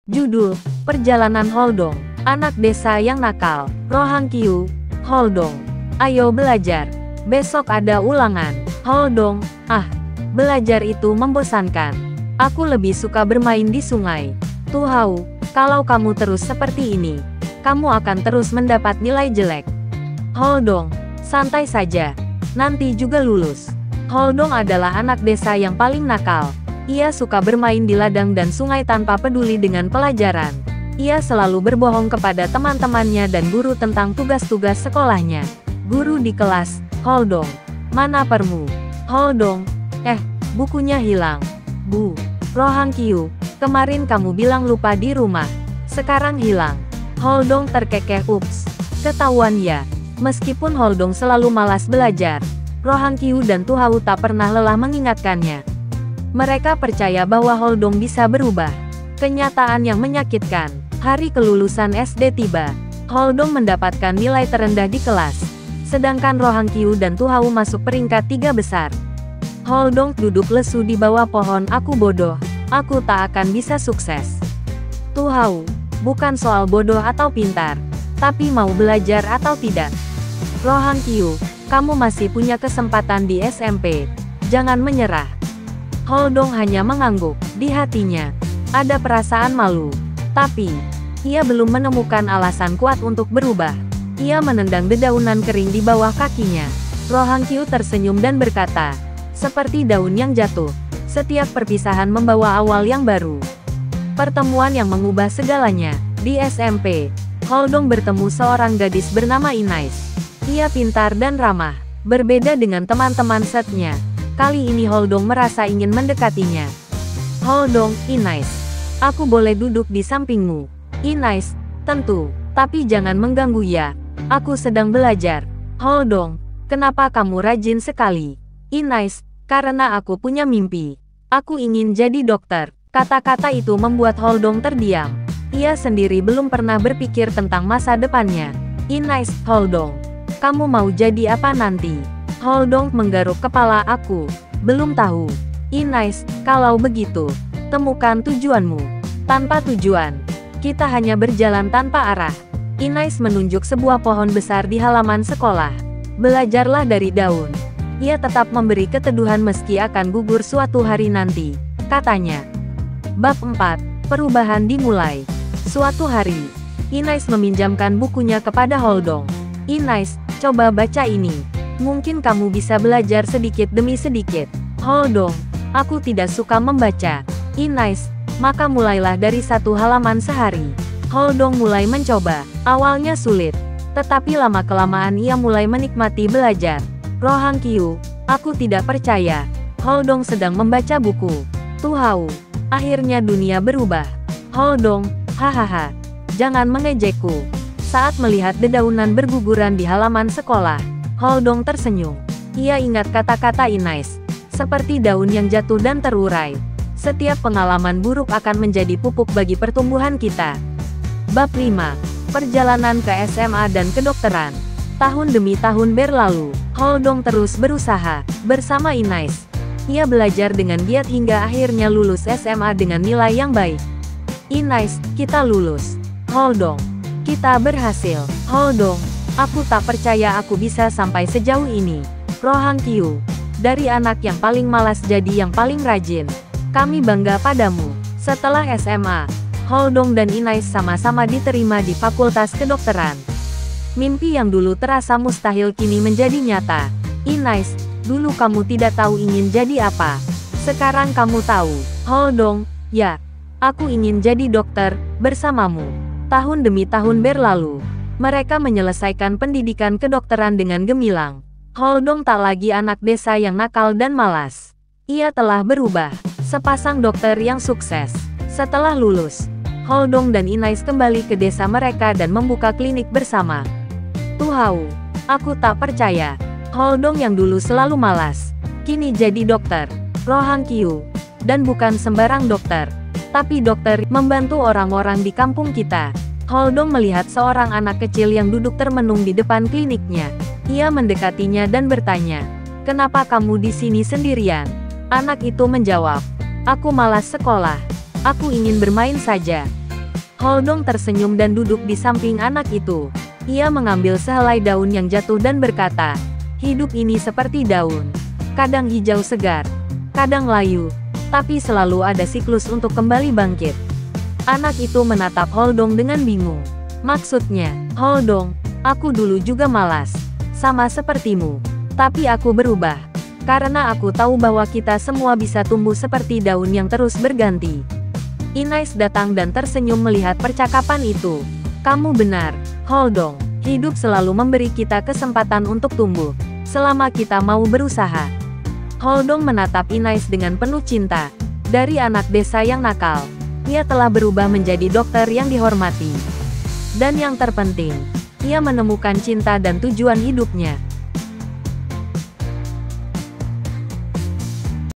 Judul, Perjalanan Holdong, Anak Desa yang Nakal, Rohang Kyu, Holdong. Ayo belajar. Besok ada ulangan. Holdong, belajar itu membosankan. Aku lebih suka bermain di sungai. Tuhau, kalau kamu terus seperti ini, kamu akan terus mendapat nilai jelek. Holdong, santai saja. Nanti juga lulus. Holdong adalah anak desa yang paling nakal. Ia suka bermain di ladang dan sungai tanpa peduli dengan pelajaran. Ia selalu berbohong kepada teman-temannya dan guru tentang tugas-tugas sekolahnya. Guru di kelas, Holdong, mana permu? Holdong, bukunya hilang. Bu, Rohang Kyu, kemarin kamu bilang lupa di rumah. Sekarang hilang. Holdong terkekeh, ups. Ketahuan ya. Meskipun Holdong selalu malas belajar, Rohang Kyu dan Tuhau tak pernah lelah mengingatkannya. Mereka percaya bahwa Holdong bisa berubah. Kenyataan yang menyakitkan. Hari kelulusan SD tiba. Holdong mendapatkan nilai terendah di kelas. Sedangkan Rohang Kyu dan Tuhau masuk peringkat 3 besar. Holdong duduk lesu di bawah pohon. Aku bodoh. Aku tak akan bisa sukses. Tuhau, bukan soal bodoh atau pintar, tapi mau belajar atau tidak. Rohang Kyu, kamu masih punya kesempatan di SMP. Jangan menyerah. Holdong hanya mengangguk. Di hatinya ada perasaan malu. Tapi ia belum menemukan alasan kuat untuk berubah. Ia menendang dedaunan kering di bawah kakinya. Rohang Kyu tersenyum dan berkata, seperti daun yang jatuh, setiap perpisahan membawa awal yang baru. Pertemuan yang mengubah segalanya. Di SMP, Holdong bertemu seorang gadis bernama Inais. Ia pintar dan ramah. Berbeda dengan teman-teman setnya. Kali ini Holdong merasa ingin mendekatinya. Holdong, Inais. Aku boleh duduk di sampingmu. Inais, tentu. Tapi jangan mengganggu ya. Aku sedang belajar. Holdong, kenapa kamu rajin sekali? Inais, karena aku punya mimpi. Aku ingin jadi dokter. Kata-kata itu membuat Holdong terdiam. Ia sendiri belum pernah berpikir tentang masa depannya. Inais, Holdong, kamu mau jadi apa nanti? Holdong menggaruk kepala. Aku belum tahu. Inais, kalau begitu, temukan tujuanmu. Tanpa tujuan, kita hanya berjalan tanpa arah. Inais menunjuk sebuah pohon besar di halaman sekolah. Belajarlah dari daun. Ia tetap memberi keteduhan meski akan gugur suatu hari nanti, katanya. Bab 4. Perubahan dimulai. Suatu hari, Inais meminjamkan bukunya kepada Holdong. Inais, coba baca ini. Mungkin kamu bisa belajar sedikit demi sedikit. Holdong, aku tidak suka membaca. Inais, maka mulailah dari 1 halaman sehari. Holdong mulai mencoba. Awalnya sulit, tetapi lama-kelamaan ia mulai menikmati belajar. Rohang Kyu, aku tidak percaya. Holdong sedang membaca buku. Tuhau, akhirnya dunia berubah. Holdong, hahaha, jangan mengejekku. Saat melihat dedaunan berguguran di halaman sekolah, Holdong tersenyum. Ia ingat kata-kata Inais, seperti daun yang jatuh dan terurai. Setiap pengalaman buruk akan menjadi pupuk bagi pertumbuhan kita. Bab 5. Perjalanan ke SMA dan kedokteran. Tahun demi tahun berlalu, Holdong terus berusaha, bersama Inais. Ia belajar dengan giat hingga akhirnya lulus SMA dengan nilai yang baik. Inais, kita lulus. Holdong, kita berhasil. Holdong, aku tak percaya aku bisa sampai sejauh ini. Rohang Kyu, dari anak yang paling malas jadi yang paling rajin. Kami bangga padamu. Setelah SMA, Holdong dan Inais sama-sama diterima di Fakultas Kedokteran. Mimpi yang dulu terasa mustahil kini menjadi nyata. Inais, dulu kamu tidak tahu ingin jadi apa. Sekarang kamu tahu. Holdong, ya, aku ingin jadi dokter, bersamamu. Tahun demi tahun berlalu. Mereka menyelesaikan pendidikan kedokteran dengan gemilang. Holdong tak lagi anak desa yang nakal dan malas. Ia telah berubah. Sepasang dokter yang sukses. Setelah lulus, Holdong dan Inais kembali ke desa mereka dan membuka klinik bersama. Tuhau, aku tak percaya. Holdong yang dulu selalu malas, kini jadi dokter. Rohang Kyu, dan bukan sembarang dokter, tapi dokter membantu orang-orang di kampung kita. Holdong melihat seorang anak kecil yang duduk termenung di depan kliniknya. Ia mendekatinya dan bertanya, "Kenapa kamu di sini sendirian?" Anak itu menjawab, "Aku malas sekolah. Aku ingin bermain saja." Holdong tersenyum dan duduk di samping anak itu. Ia mengambil sehelai daun yang jatuh dan berkata, "Hidup ini seperti daun. Kadang hijau segar, kadang layu, tapi selalu ada siklus untuk kembali bangkit." Anak itu menatap Holdong dengan bingung. "Maksudnya, Holdong, aku dulu juga malas. Sama sepertimu. Tapi aku berubah. Karena aku tahu bahwa kita semua bisa tumbuh seperti daun yang terus berganti." Inais datang dan tersenyum melihat percakapan itu. "Kamu benar, Holdong. Hidup selalu memberi kita kesempatan untuk tumbuh, selama kita mau berusaha." Holdong menatap Inais dengan penuh cinta. Dari anak desa yang nakal, ia telah berubah menjadi dokter yang dihormati. Dan yang terpenting, ia menemukan cinta dan tujuan hidupnya.